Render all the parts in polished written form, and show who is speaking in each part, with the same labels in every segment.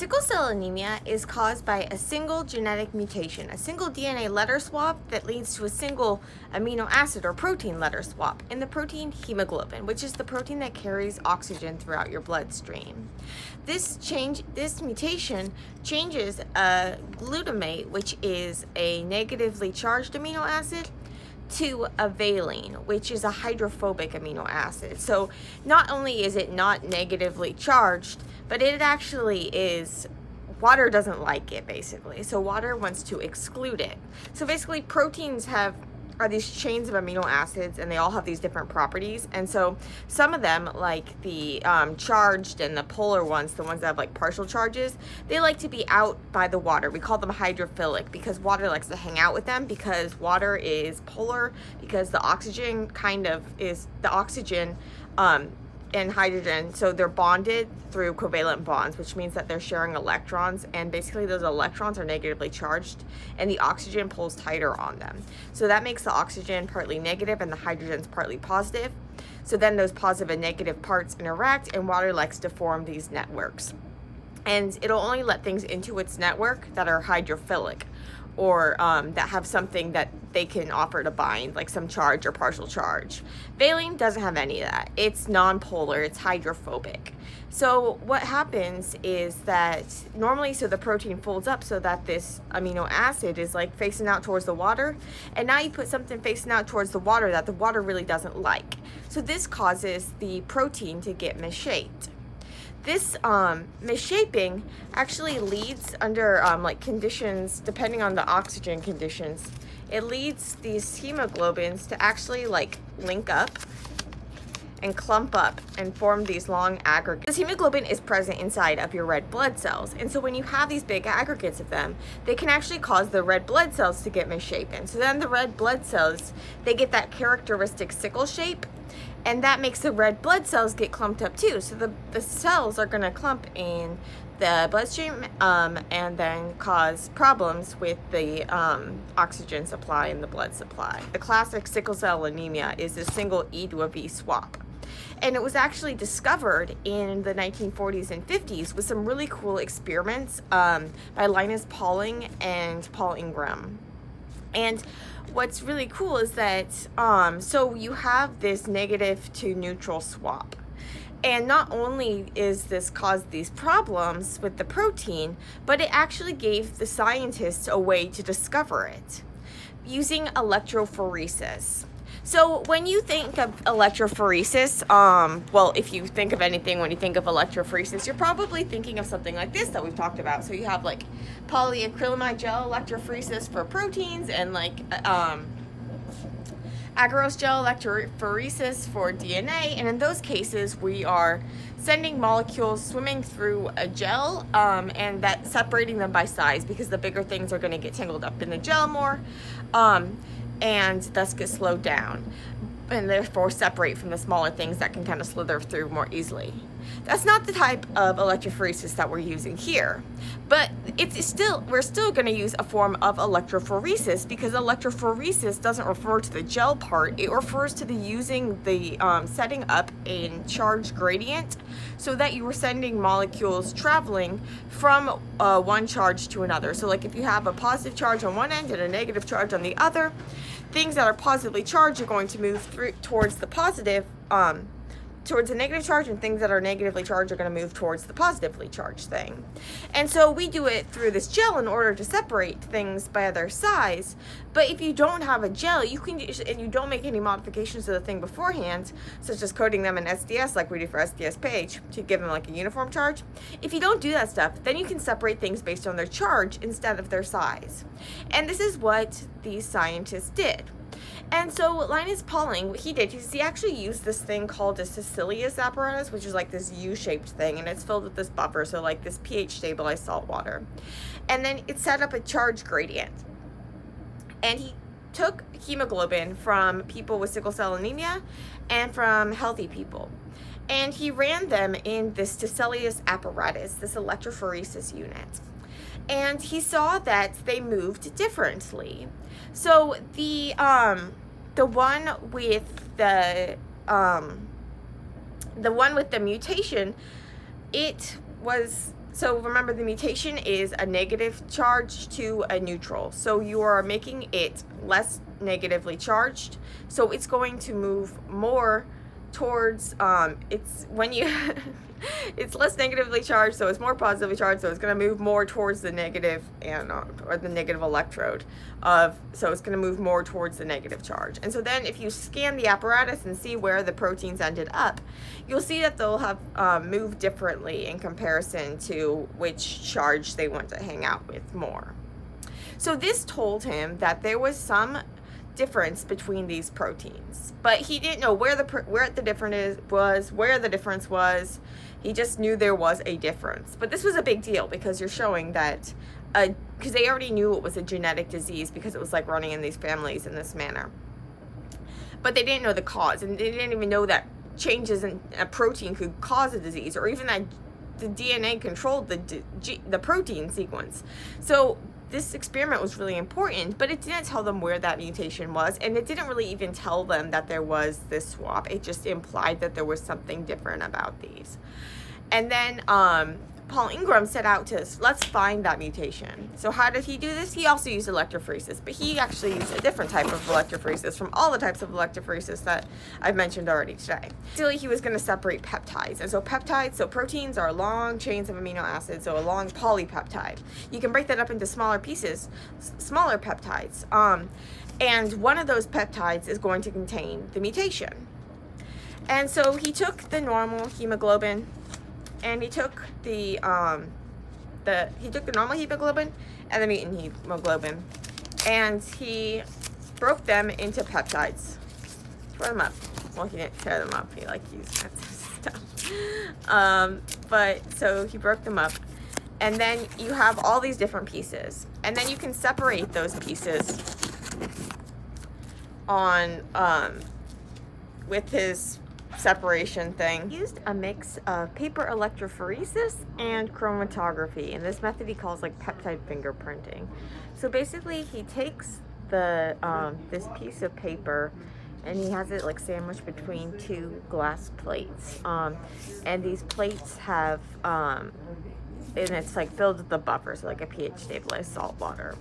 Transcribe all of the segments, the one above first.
Speaker 1: Sickle cell anemia is caused by a single genetic mutation, a single DNA letter swap that leads to a single amino acid or protein letter swap in the protein hemoglobin, which is the protein that carries oxygen throughout your bloodstream. This mutation changes a glutamate, which is a negatively charged amino acid, to a valine, which is a hydrophobic amino acid. So not only is it not negatively charged, but it actually is, water doesn't like it basically. So water wants to exclude it. So basically proteins are these chains of amino acids, and they all have these different properties. And so some of them, like the charged and the polar ones, the ones that have like partial charges, they like to be out by the water. We call them hydrophilic because water likes to hang out with them, because water is polar, because the oxygen and hydrogen, so they're bonded through covalent bonds, which means that they're sharing electrons, and basically those electrons are negatively charged and the oxygen pulls tighter on them. So that makes the oxygen partly negative and the hydrogen's partly positive. So then those positive and negative parts interact, and water likes to form these networks. And it'll only let things into its network that are hydrophilic, or that have something that they can offer to bind, like some charge or partial charge. Valine doesn't have any of that. It's non-polar, it's hydrophobic. So what happens is that normally, so the protein folds up so that this amino acid is like facing out towards the water, and now you put something facing out towards the water that the water really doesn't like. So this causes the protein to get misshaped. This misshaping actually leads under like conditions, depending on the oxygen conditions, it leads these hemoglobins to actually like link up and clump up and form these long aggregates. This hemoglobin is present inside of your red blood cells, and so when you have these big aggregates of them, they can actually cause the red blood cells to get misshapen. So then the red blood cells, they get that characteristic sickle shape, and that makes the red blood cells get clumped up too. So the cells are going to clump in the bloodstream and then cause problems with the oxygen supply and the blood supply. The classic sickle cell anemia is a single E to a V swap. And it was actually discovered in the 1940s and 50s with some really cool experiments by Linus Pauling and Paul Ingram. And what's really cool is that, so you have this negative to neutral swap. And not only is this caused these problems with the protein, but it actually gave the scientists a way to discover it using electrophoresis. So when you think of electrophoresis, well, if you think of anything when you think of electrophoresis, you're probably thinking of something like this that we've talked about. So you have like polyacrylamide gel electrophoresis for proteins, and like agarose gel electrophoresis for DNA. And in those cases, we are sending molecules swimming through a gel, and that separating them by size, because the bigger things are going to get tangled up in the gel more. And thus get slowed down, and therefore separate from the smaller things that can kind of slither through more easily. That's not the type of electrophoresis that we're using here, but we're still going to use a form of electrophoresis, because electrophoresis doesn't refer to the gel part. It refers to using the setting up a charge gradient so that you were sending molecules traveling from one charge to another. So like if you have a positive charge on one end and a negative charge on the other, things that are positively charged are going to move towards the positive, towards the negative charge, and things that are negatively charged are going to move towards the positively charged thing. And so we do it through this gel in order to separate things by their size. But if you don't have a gel, and you don't make any modifications to the thing beforehand, such as coating them in SDS like we do for SDS page to give them like a uniform charge, if you don't do that stuff, then you can separate things based on their charge instead of their size. And this is what these scientists did. And so Linus Pauling, what he did is he actually used this thing called a Caecilius apparatus, which is like this U-shaped thing, and it's filled with this buffer, so like this pH stabilized salt water. And then it set up a charge gradient. And he took hemoglobin from people with sickle cell anemia and from healthy people, and he ran them in this Caecilius apparatus, this electrophoresis unit. And he saw that they moved differently. So the one with the mutation, it was So remember, the mutation is a negative charge to a neutral. So you are making it less negatively charged. So it's going to move more towards, it's when you, it's less negatively charged, so it's more positively charged, so it's going to move more towards the negative or the negative electrode so it's going to move more towards the negative charge. And so then if you scan the apparatus and see where the proteins ended up, you'll see that they'll have moved differently in comparison to which charge they want to hang out with more. So this told him that there was some difference between these proteins, but he didn't know where the difference was. He just knew there was a difference. But this was a big deal because you're showing that because they already knew it was a genetic disease because it was like running in these families in this manner, but they didn't know the cause, and they didn't even know that changes in a protein could cause a disease, or even that the DNA controlled the protein sequence. So this experiment was really important, but it didn't tell them where that mutation was, and it didn't really even tell them that there was this swap. It just implied that there was something different about these. And then Paul Ingram set out to, let's find that mutation. So how did he do this? He also used electrophoresis, but he actually used a different type of electrophoresis from all the types of electrophoresis that I've mentioned already today. Basically, he was going to separate peptides. And so peptides, so proteins are long chains of amino acids, so a long polypeptide. You can break that up into smaller pieces, smaller peptides. And one of those peptides is going to contain the mutation. And so he took the normal hemoglobin, and he took the normal hemoglobin and the mutant hemoglobin, and he broke them into peptides. Tore them up. Well, he didn't tear them up. He used that stuff. But so he broke them up, and then you have all these different pieces, and then you can separate those pieces on with his separation thing. He used a mix of paper electrophoresis and chromatography, and this method he calls like peptide fingerprinting. So basically he takes the this piece of paper and he has it like sandwiched between two glass plates, and these plates have and it's like filled with the buffer, so like a pH stabilized salt water,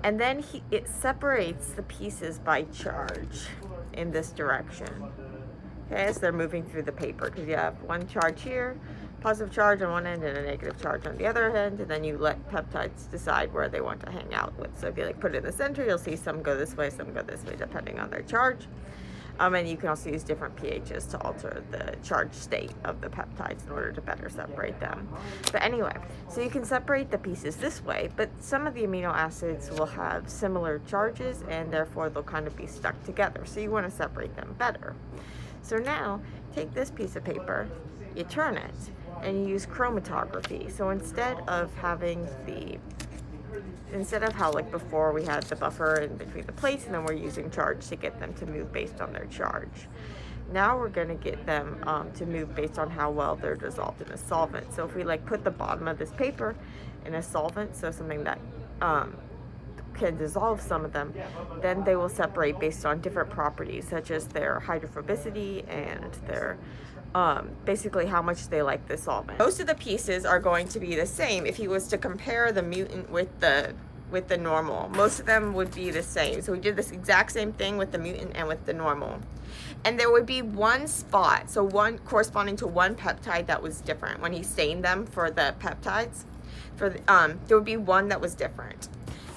Speaker 1: and then it separates the pieces by charge in this direction. Okay, so they're moving through the paper because you have one charge here, positive charge on one end and a negative charge on the other end, and then you let peptides decide where they want to hang out with. So if you put it in the center, you'll see some go this way, some go this way, depending on their charge. And you can also use different pHs to alter the charge state of the peptides in order to better separate them. But anyway, so you can separate the pieces this way, but some of the amino acids will have similar charges, and therefore they'll kind of be stuck together. So you want to separate them better. So now, take this piece of paper, you turn it, and you use chromatography. So instead of how like before we had the buffer in between the plates, and then we're using charge to get them to move based on their charge. Now we're going to get them to move based on how well they're dissolved in a solvent. So if we put the bottom of this paper in a solvent, so something that can dissolve some of them, then they will separate based on different properties such as their hydrophobicity and their basically how much they like the solvent. Most of the pieces are going to be the same. If he was to compare the mutant with the normal, most of them would be the same. So we did this exact same thing with the mutant and with the normal, and there would be one spot, so one corresponding to one peptide that was different. When he stained them for the peptides, there would be one that was different.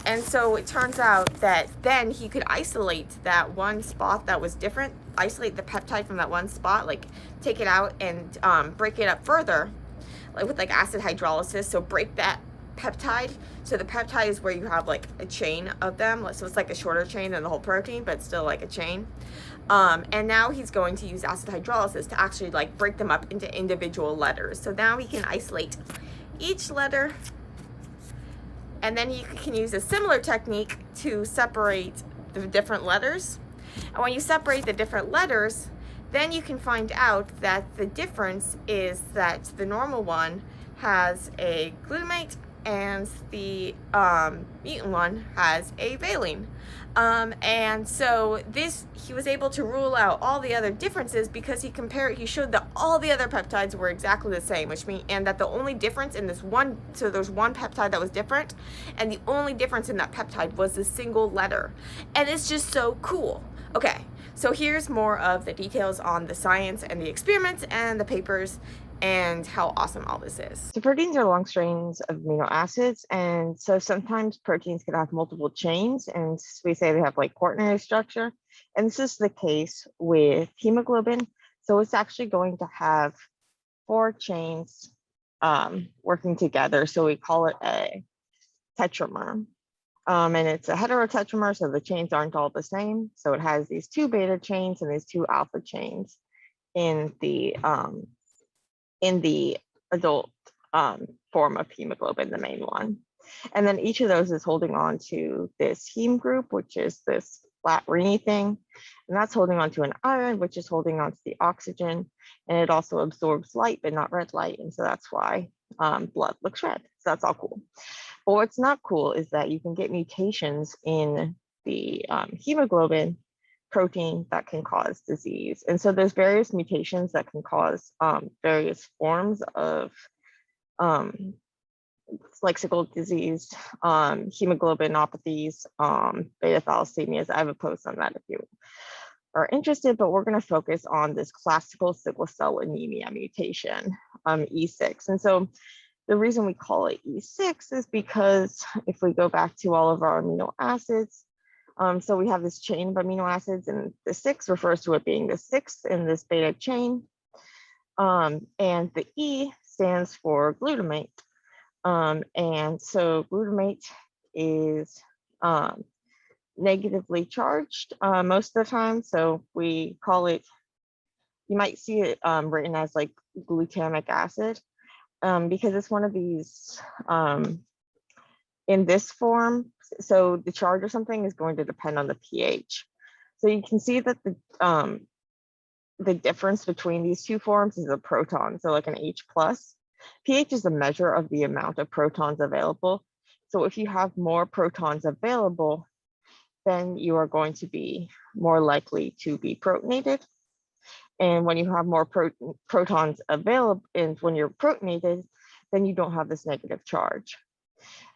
Speaker 1: And so it turns out that then he could isolate that one spot that was different, isolate the peptide from that one spot, take it out and break it up further, with acid hydrolysis. So break that peptide. So the peptide is where you have a chain of them. So it's like a shorter chain than the whole protein, but still like a chain. And now he's going to use acid hydrolysis to actually break them up into individual letters. So now he can isolate each letter. And then you can use a similar technique to separate the different letters. And when you separate the different letters, then you can find out that the difference is that the normal one has a glutamate and the mutant one has a valine. And so he was able to rule out all the other differences because he showed that all the other peptides were exactly the same, and that the only difference in this one, so there's one peptide that was different, and the only difference in that peptide was the single letter. And it's just so cool. Okay, so here's more of the details on the science and the experiments and the papers and how awesome all this is. So proteins are long strains of amino acids, and so sometimes proteins can have multiple chains, and we say they have like quaternary structure, and this is the case with hemoglobin. So it's actually going to have 4 chains working together, so we call it a tetramer. And it's a heterotetramer, so the chains aren't all the same. So it has these 2 beta chains and these 2 alpha chains in the adult form of hemoglobin, the main one. And then each of those is holding on to this heme group, which is this flat ringy thing. And that's holding on to an iron, which is holding on to the oxygen. And it also absorbs light, but not red light. And so that's why blood looks red. So that's all cool. But what's not cool is that you can get mutations in the hemoglobin protein that can cause disease. And so there's various mutations that can cause various forms of like sickle disease, hemoglobinopathies, beta thalassemias. I have a post on that if you are interested, but we're going to focus on this classical sickle cell anemia mutation, E6. And so the reason we call it E6 is because if we go back to all of our amino acids, so we have this chain of amino acids, and the 6 refers to it being the 6th in this beta chain. And the E stands for glutamate. And so glutamate is negatively charged most of the time. So we call it, you might see it written as like glutamic acid because it's one of these in this form. So the charge or something is going to depend on the pH. So you can see that the difference between these 2 forms is a proton, so like an H+. pH is a measure of the amount of protons available. So if you have more protons available, then you are going to be more likely to be protonated. And when you have more protons available, and when you're protonated, then you don't have this negative charge.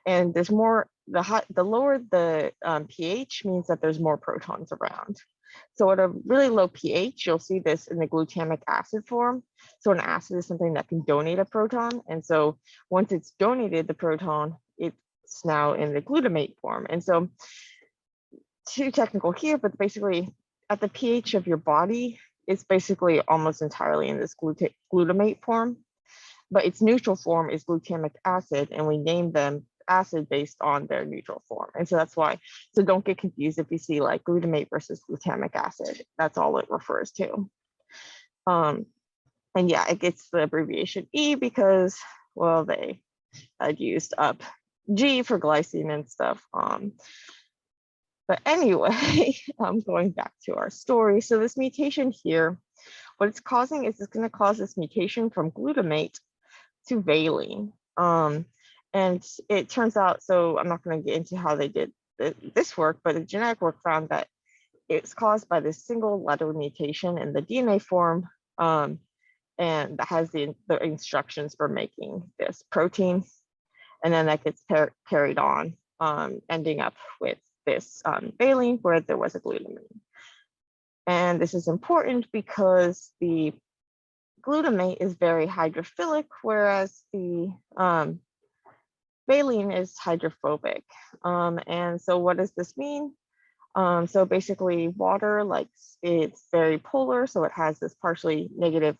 Speaker 1: And there's more, the lower the pH means that there's more protons around. So at a really low pH, you'll see this in the glutamic acid form. So an acid is something that can donate a proton. And so once it's donated the proton, it's now in the glutamate form. And so too technical here, but basically at the pH of your body, it's basically almost entirely in this glutamate form. But its neutral form is glutamic acid, and we name them acid based on their neutral form. And so that's why, so don't get confused if you see like glutamate versus glutamic acid. That's all it refers to. And yeah, it gets the abbreviation E because, well, they had used up G for glycine and stuff. But anyway, I'm going back to our story. So this mutation here, what it's causing is it's going to cause this mutation from glutamate to valine. And it turns out, so I'm not going to get into how they did this work, but the genetic work found that it's caused by this single letter mutation in the DNA form, and that has the instructions for making this protein. And then that gets carried on, ending up with this valine where there was a glutamine. And this is important because the glutamate is very hydrophilic, whereas the valine is hydrophobic. And so what does this mean? So basically water, like it's very polar, so it has this partially negative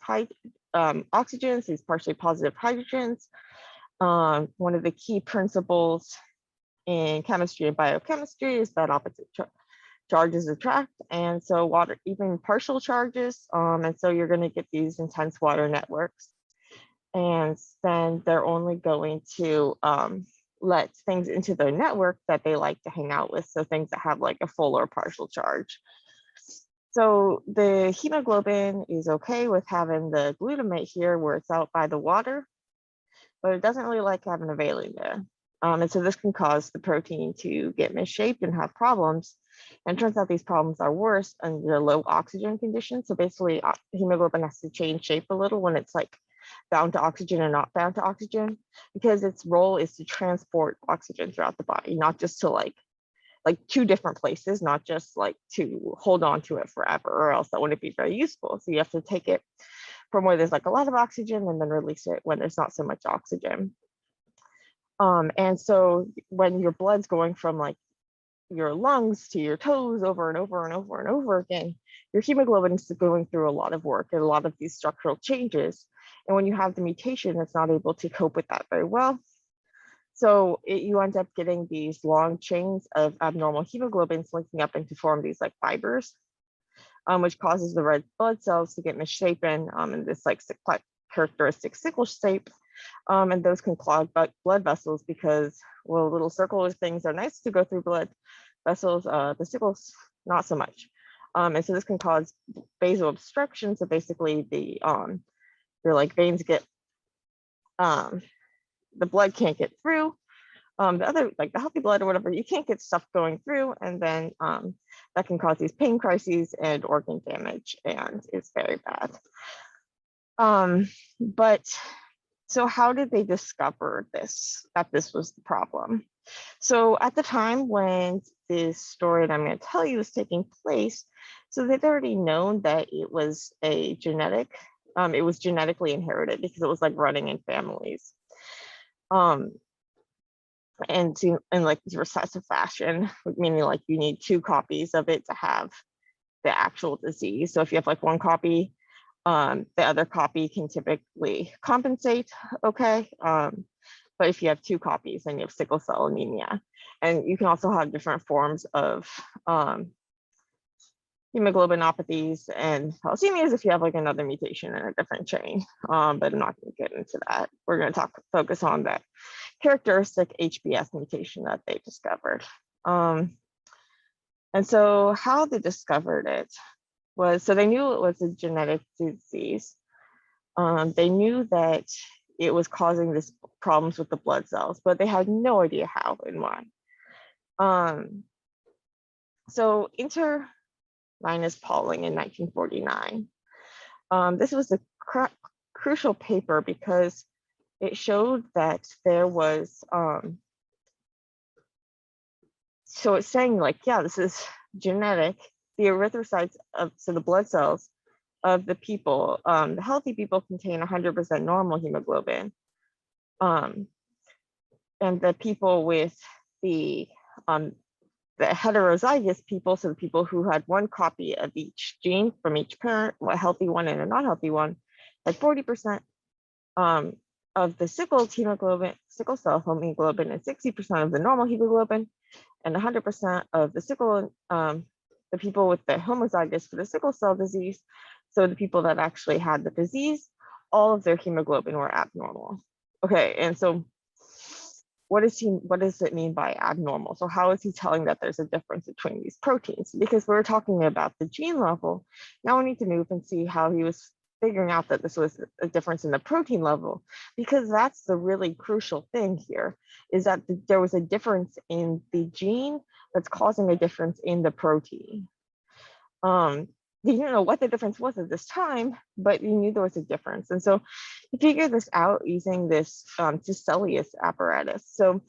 Speaker 1: oxygens, these partially positive hydrogens. One of the key principles in chemistry and biochemistry is that opposite charges attract, and so water, even partial charges, and so you're going to get these intense water networks, and then they're only going to let things into their network that they like to hang out with, so things that have like a full or partial charge. So the hemoglobin is okay with having the glutamate here where it's out by the water, but it doesn't really like having a valine there. And so this can cause the protein to get misshaped and have problems. And it turns out these problems are worse under low oxygen conditions. So basically hemoglobin has to change shape a little when it's like bound to oxygen and not bound to oxygen, because its role is to transport oxygen throughout the body, not just to like two different places, not just like to hold on to it forever, or else that wouldn't be very useful. So you have to take it from where there's like a lot of oxygen and then release it when there's not so much oxygen. And so when your blood's going from like your lungs to your toes over and over and over and over again, your hemoglobin is going through a lot of work and a lot of these structural changes. And when you have the mutation, it's not able to cope with that very well. So you end up getting these long chains of abnormal hemoglobins linking up and to form these like fibers, which causes the red blood cells to get misshapen in this like characteristic sickle shape. And those can clog blood vessels because, well, little circular things are nice to go through blood vessels, the sickles, not so much. And so this can cause vasoobstruction. So basically the your like veins get, the blood can't get through. The other, like the healthy blood or whatever, you can't get stuff going through, and then that can cause these pain crises and organ damage, and it's very bad. But so how did they discover this, that this was the problem? So at the time when this story that I'm going to tell you is taking place, so they'd already known that it was a genetic, it was genetically inherited because it was like running in families. And in like this recessive fashion, meaning like you need 2 copies of it to have the actual disease. So if you have like 1 copy, the other copy can typically compensate, okay? But if you have 2 copies, then you have sickle cell anemia. And you can also have different forms of hemoglobinopathies and thalassemias if you have like another mutation in a different chain. But I'm not going to get into that. We're going to focus on that characteristic HBS mutation that they discovered. And so how they discovered it was, so they knew it was a genetic disease. They knew that it was causing this problems with the blood cells, but they had no idea how and why. So Linus Pauling in 1949. This was a crucial paper because it showed that there was, so it's saying like, yeah, this is genetic. The erythrocytes of, so the blood cells of the people, the healthy people contain 100% normal hemoglobin. And the people with the heterozygous people, so the people who had 1 copy of each gene from each parent, a healthy one and a non-healthy one, had 40% of the sickle cell hemoglobin, and 60% of the normal hemoglobin, and 100% of the sickle, the people with the homozygous for the sickle cell disease. So the people that actually had the disease, all of their hemoglobin were abnormal. Okay, and so what does it mean by abnormal? So how is he telling that there's a difference between these proteins? Because we're talking about the gene level. Now we need to move and see how he was figuring out that this was a difference in the protein level, because that's the really crucial thing here, is that there was a difference in the gene that's causing a difference in the protein. They didn't know what the difference was at this time, but you knew there was a difference. And so he figured this out using this Tiselius apparatus. So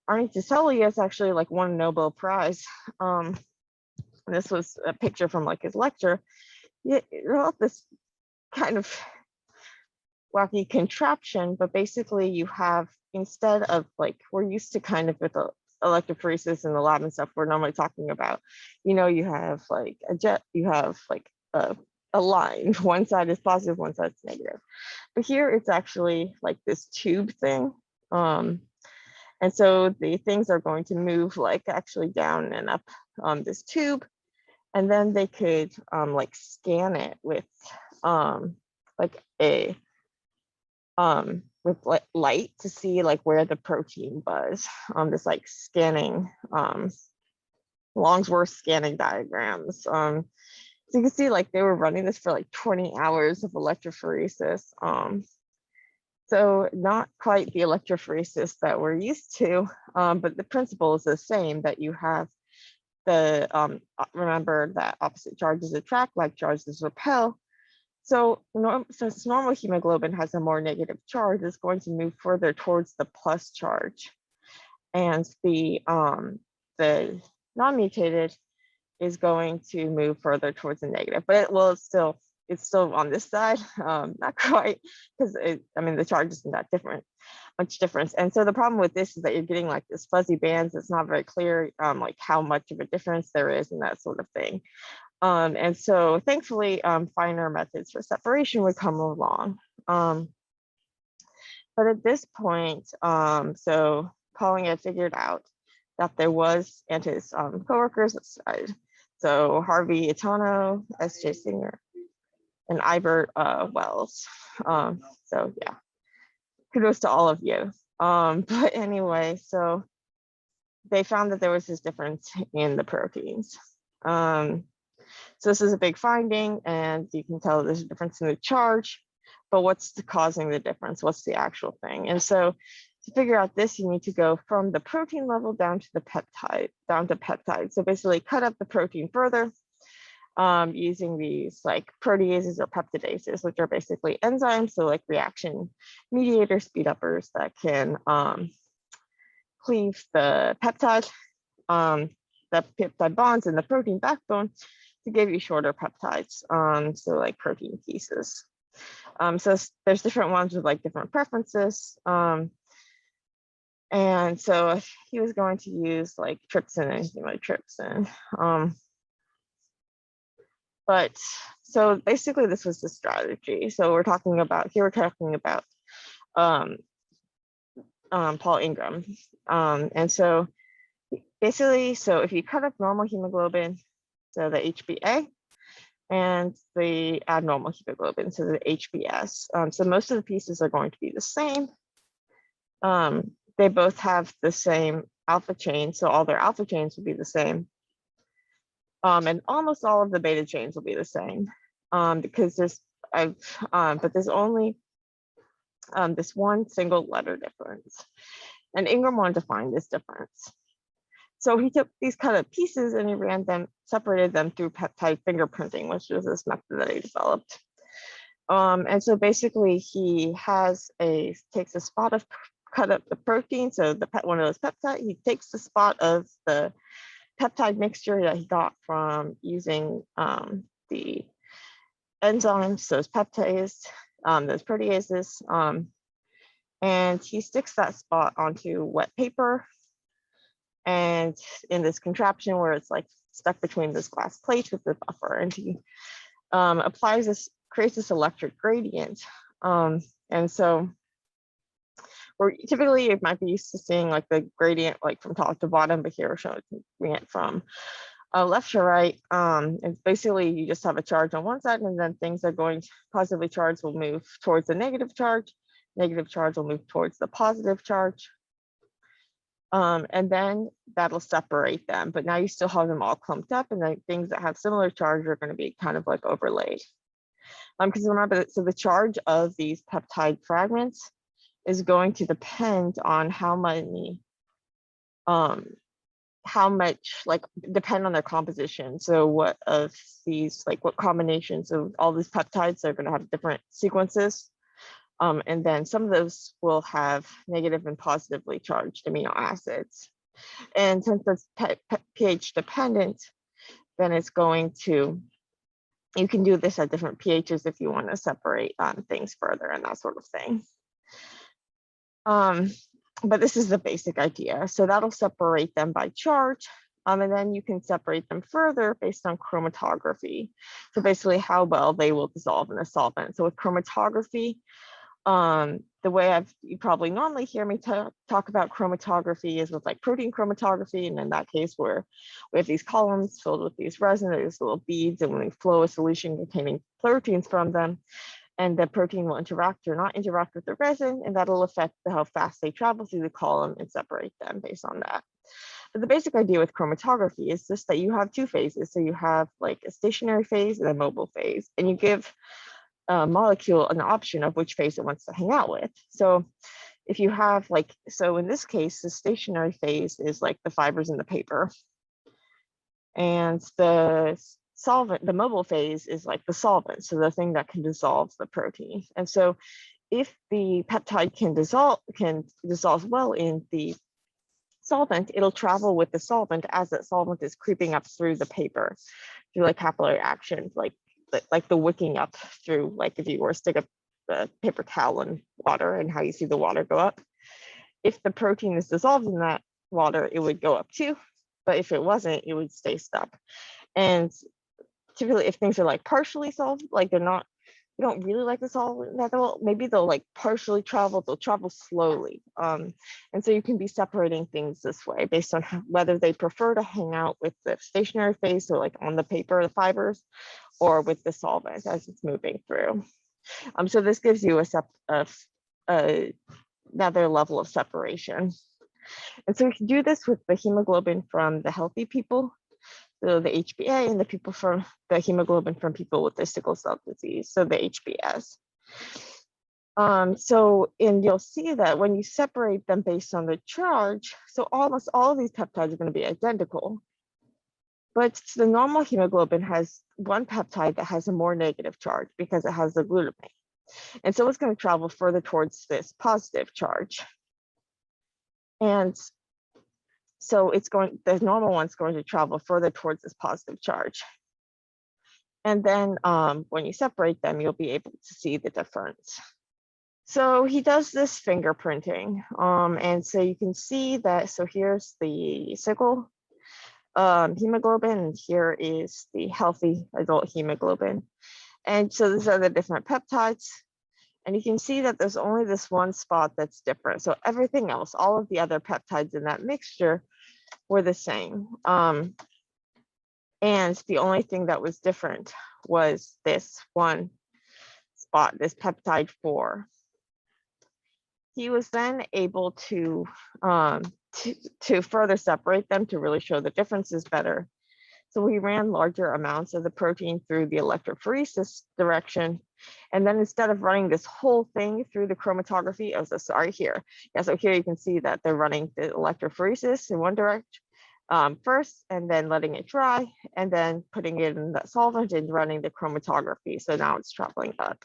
Speaker 1: Arne Tiselius actually like won a Nobel Prize. This was a picture from like his lecture. It wrote this kind of wacky contraption, but basically you have, instead of like, we're used to kind of with electrophoresis in the lab and stuff we're normally talking about, you know, you have like you have like a line, one side is positive, one side is negative. But here it's actually like this tube thing. And so the things are going to move like actually down and up this tube. And then they could like scan it with like a with light to see like where the protein was. This like scanning, Longsworth scanning diagrams. So you can see like they were running this for like 20 hours of electrophoresis.
Speaker 2: So not quite the electrophoresis that we're used to, but the principle is the same, that you have the, remember that opposite charges attract, like charges repel. So since normal hemoglobin has a more negative charge, it's going to move further towards the plus charge. And the non-mutated is going to move further towards the negative, but it's still on this side, not quite, because the charge isn't that much difference. And so the problem with this is that you're getting like this fuzzy bands. It's not very clear like how much of a difference there is and that sort of thing. And so thankfully, finer methods for separation would come along. But at this point, so Pauling had figured out that there was, and his coworkers, so Harvey Itano, S.J. Singer, and Ibert Wells. So yeah, kudos to all of you. But anyway, so they found that there was this difference in the proteins. So this is a big finding, and you can tell there's a difference in the charge, but what's causing the difference? What's the actual thing? And so to figure out this, you need to go from the protein level down to the peptide, So basically cut up the protein further using these like proteases or peptidases, which are basically enzymes. So like reaction mediators, speed uppers that can cleave the peptide bonds in the protein backbone to give you shorter peptides. So like protein pieces. So there's different ones with like different preferences. And so he was going to use like trypsin and chymotrypsin. But so basically this was the strategy. So we're talking about Paul Ingram. And so basically, so if you cut up normal hemoglobin, so the HbA, and the abnormal hemoglobin, so the HbS. So most of the pieces are going to be the same. They both have the same alpha chain, so all their alpha chains will be the same. And almost all of the beta chains will be the same, because there's only this one single letter difference. And Ingram wanted to find this difference. So he took these cut up pieces and he separated them through peptide fingerprinting, which was this method that he developed. And so basically he takes a spot of cut up the protein. So one of those peptides, he takes the spot of the peptide mixture that he got from using the enzymes, those peptides, those proteases, and he sticks that spot onto wet paper. And in this contraption where it's like stuck between this glass plate with the buffer, and he creates this electric gradient. And so typically you might be used to seeing like the gradient like from top to bottom, but here we're showing it from left to right. And basically you just have a charge on one side, and then things that are going positively charged will move towards the negative charge. Negative charge will move towards the positive charge. And then that'll separate them, but now you still have them all clumped up, and then things that have similar charge are going to be kind of like overlaid. Because remember, so the charge of these peptide fragments is going to depend on how much like depend on their composition. So what of these, like what combinations of all these peptides are going to have different sequences. And then some of those will have negative and positively charged amino acids. And since it's pH dependent, then it's going to, you can do this at different pHs if you want to separate things further and that sort of thing. But this is the basic idea. So that'll separate them by charge. And then you can separate them further based on chromatography. So basically how well they will dissolve in a solvent. So with chromatography, the way you probably normally hear me talk about chromatography is with like protein chromatography. And in that case, where we have these columns filled with these resin, these little beads, and when we flow a solution containing proteins from them, and the protein will interact or not interact with the resin, and that'll affect how fast they travel through the column and separate them based on that. But the basic idea with chromatography is just that you have two phases. So you have like a stationary phase and a mobile phase, and you give molecule an option of which phase it wants to hang out with. So if you have like, so in this case, the stationary phase is like the fibers in the paper. And the solvent, the mobile phase is like the solvent, so the thing that can dissolve the protein. And so if the peptide can dissolve well in the solvent, it'll travel with the solvent as that solvent is creeping up through the paper through like capillary action, like the wicking up through, like if you were to stick a paper towel in water and how you see the water go up. If the protein is dissolved in that water, it would go up too. But if it wasn't, it would stay stuck. And typically if things are like partially solved, like they don't really like to solve that well, maybe they'll like partially travel, they'll travel slowly. And so you can be separating things this way based on whether they prefer to hang out with the stationary phase, so like on the paper, the fibers, or with the solvent as it's moving through. So this gives you another level of separation. And so we can do this with the hemoglobin from the healthy people, so the HbA, and the hemoglobin from people with the sickle cell disease, so the HbS. And you'll see that when you separate them based on the charge, so almost all of these peptides are going to be identical. But the normal hemoglobin has one peptide that has a more negative charge because it has the glutamate. And so it's going to travel further towards this positive charge. And so the normal one's going to travel further towards this positive charge. And then when you separate them, you'll be able to see the difference. So he does this fingerprinting. And so you can see that, so here's the sickle hemoglobin, and here is the healthy adult hemoglobin. And so these are the different peptides. And you can see that there's only this one spot that's different. So everything else, all of the other peptides in that mixture were the same. And the only thing that was different was this one spot, this peptide 4. He was then able to further separate them to really show the differences better. So we ran larger amounts of the protein through the electrophoresis direction. And then instead of running this whole thing through the chromatography, here. Yeah, so here you can see that they're running the electrophoresis in one direction first, and then letting it dry, and then putting it in that solvent and running the chromatography. So now it's traveling up.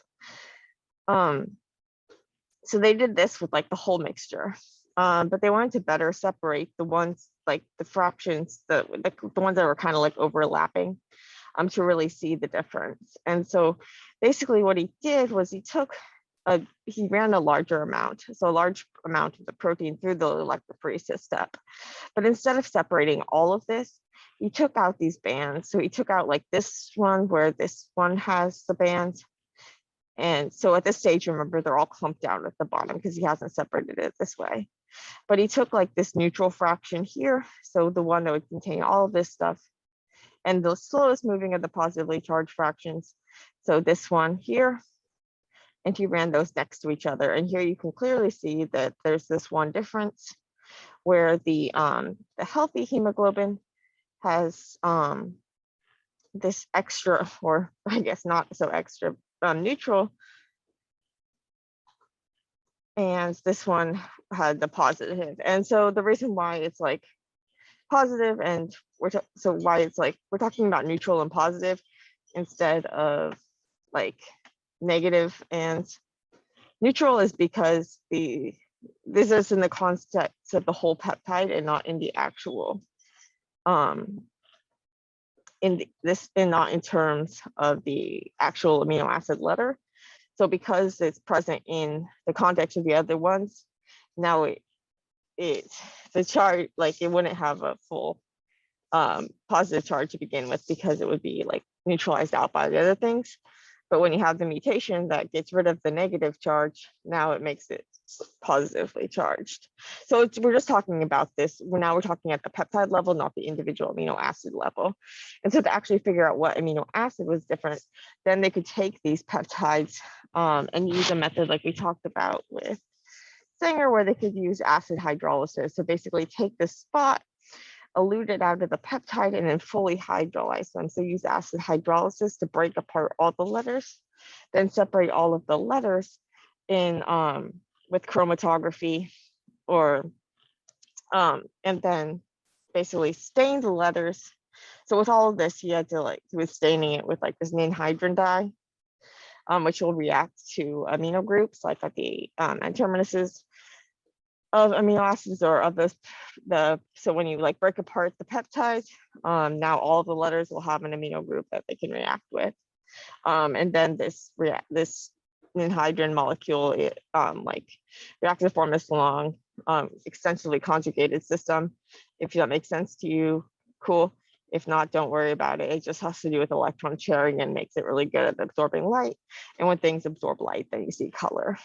Speaker 2: So they did this with like the whole mixture. But they wanted to better separate the ones, like the fractions, the ones that were kind of like overlapping, to really see the difference. And so basically what he did was he ran a larger amount, so a large amount of the protein through the electrophoresis step. But instead of separating all of this, he took out these bands. So he took out like this one where this one has the bands. And so at this stage, remember, they're all clumped down at the bottom because he hasn't separated it this way. But he took like this neutral fraction here, so the one that would contain all of this stuff, and the slowest moving of the positively charged fractions, so this one here, and he ran those next to each other. And here you can clearly see that there's this one difference where the healthy hemoglobin has this extra, or I guess not so extra, neutral, and this one had the positive. And so the reason why it's like positive, and we're talking about neutral and positive instead of like negative and neutral is because this is in the context of the whole peptide and not in the actual not in terms of the actual amino acid letter. So because it's present in the context of the other ones, now the charge, like it wouldn't have a full positive charge to begin with because it would be like neutralized out by the other things. But when you have the mutation that gets rid of the negative charge, now it makes it positively charged. So we're just talking about this. Now we're talking at the peptide level, not the individual amino acid level. And so to actually figure out what amino acid was different, then they could take these peptides and use a method like we talked about with Sanger, where they could use acid hydrolysis. So basically take this spot, elute it out of the peptide, and then fully hydrolyze them. So use acid hydrolysis to break apart all the letters then separate all of the letters in with chromatography, or and then basically stain the letters. So with all of this, he had to with staining it with this ninhydrin dye, which will react to amino groups like at the N-terminuses of amino acids, or of so when you break apart the peptide, now all the letters will have an amino group that they can react with. And then this ninhydrin molecule, it reacts to form this long, extensively conjugated system. If that makes sense to you, cool. If not, don't worry about it. It just has to do with electron sharing and makes it really good at absorbing light. And when things absorb light, then you see color.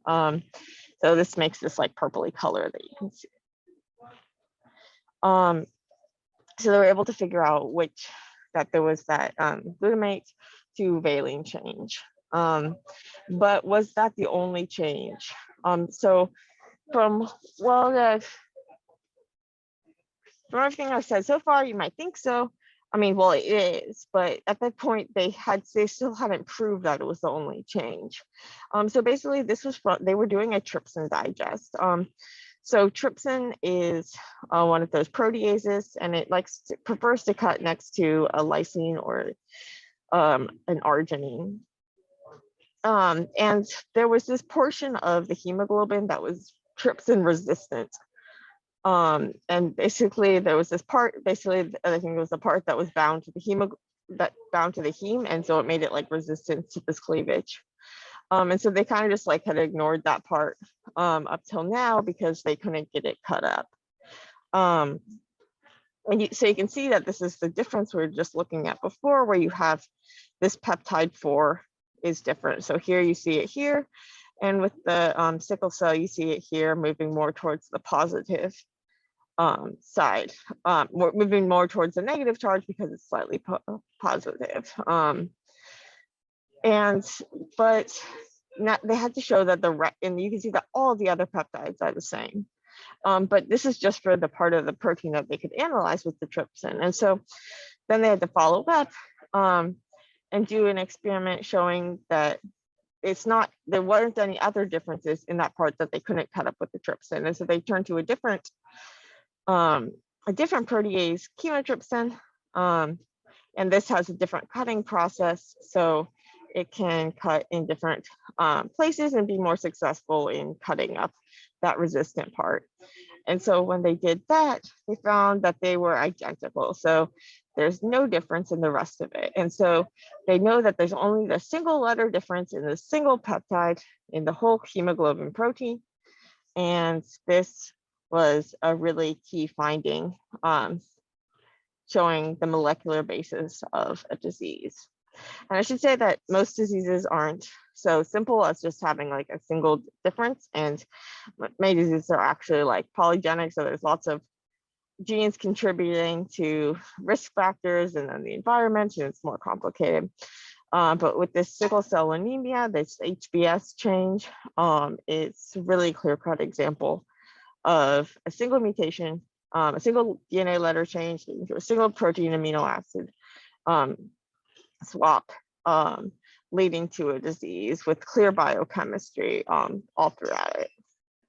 Speaker 2: So this makes this purpley color that you can see. So they were able to figure out that there was that glutamate to valine change. But was that the only change? So from everything I've said so far, you might think so. I mean, well, it is, but at that point they still hadn't proved that it was the only change. So basically they were doing a trypsin digest. So trypsin is one of those proteases, and it prefers to cut next to a lysine or an arginine. And there was this portion of the hemoglobin that was trypsin resistant. And basically there was this part, I think it was the part that was bound to the heme, and so it made it resistant to this cleavage. And so they kind of just had ignored that part up till now because they couldn't get it cut up. So you can see that this is the difference we were just looking at before, where you have this peptide 4 is different. So here you see it here, and with the sickle cell, you see it here moving more towards the positive side, moving more towards the negative charge because it's slightly positive. But they had to show that and you can see that all the other peptides are the same. But this is just for the part of the protein that they could analyze with the trypsin. And so then they had to follow up and do an experiment showing that there weren't any other differences in that part that they couldn't cut up with the trypsin. And so they turned to a different protease, chemotrypsin, and this has a different cutting process, so it can cut in different places and be more successful in cutting up that resistant part. And so when they did that, they found that they were identical. So there's no difference in the rest of it. And so they know that there's only the single letter difference in the single peptide in the whole hemoglobin protein. And this was a really key finding, showing the molecular basis of a disease. And I should say that most diseases aren't so simple as just having a single difference, and many diseases are actually polygenic, so there's lots of genes contributing to risk factors and then the environment, and it's more complicated. But with this sickle cell anemia, this HBS change, it's a really clear-cut example of a single mutation, a single DNA letter change into a single protein amino acid swap, leading to a disease with clear biochemistry all throughout it.